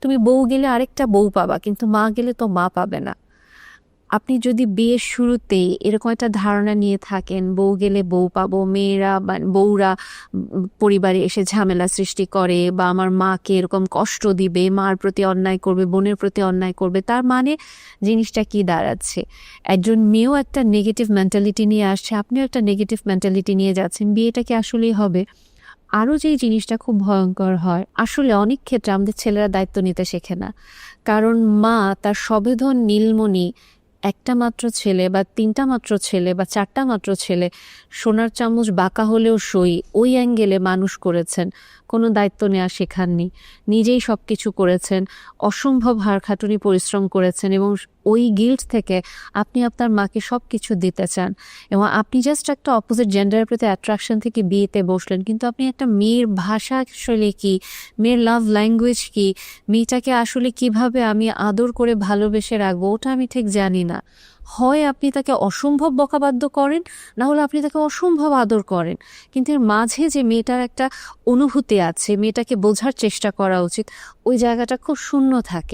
তুমি বউ গেলে আরেকটা বউ পাবা, কিন্তু মা গেলে তো মা পাবে না। আপনি যদি বিয়ের শুরুতেই এরকম একটা ধারণা নিয়ে থাকেন বউ গেলে বউ পাবো, মেয়েরা বা বউরা পরিবারে এসে ঝামেলা সৃষ্টি করে বা আমার মাকে এরকম কষ্ট দিবে, মার প্রতি অন্যায় করবে, বোনের প্রতি অন্যায় করবে, তার মানে জিনিসটা কি দাঁড়াচ্ছে? একজন মেয়েও একটা নেগেটিভ মেন্টালিটি নিয়ে আসছে, আপনিও একটা নেগেটিভ মেন্টালিটি নিয়ে যাচ্ছেন, বিয়েটা কি আসলেই হবে? আরও যেই জিনিসটা খুব ভয়ঙ্কর হয়, আসলে অনেক ক্ষেত্রে আমাদের ছেলেরা দায়িত্ব নিতে শেখে না। কারণ মা তার সবেধন নীলমণি একটা মাত্র ছেলে বা তিনটা মাত্র ছেলে বা চারটা মাত্র ছেলে, সোনার চামচ বাঁকা হলেও সই, ওই অ্যাঙ্গেলে মানুষ করেছেন, কোনো দায়িত্ব নেওয়া শেখাননি, নিজেই সব কিছু করেছেন, অসম্ভব হাড়খাটুনি পরিশ্রম করেছেন, এবং ওই গিল্ট থেকে আপনি আপনার মাকে সব কিছু দিতে চান, এবং আপনি জাস্ট একটা অপোজিট জেন্ডারের প্রতি অ্যাট্রাকশন থেকে বিয়েতে বসলেন, কিন্তু আপনি একটা মেয়ের ভাষা আসলে কি, মেয়ের লাভ ল্যাঙ্গুয়েজ কি, মেয়েটাকে আসলে কিভাবে আমি আদর করে ভালোবেসে রাখবো ওটা আমি ঠিক জানি না। হয় আপনি তাকে অসম্ভব বকাবাদ্য করেন, না হলে আপনি তাকে অসম্ভব আদর করেন, কিন্তু এর মাঝে যে মেয়েটার একটা অনুভূতি আছে, মেয়েটাকে বোঝার চেষ্টা করা উচিত, ওই জায়গাটা খুব শূন্য থাকে।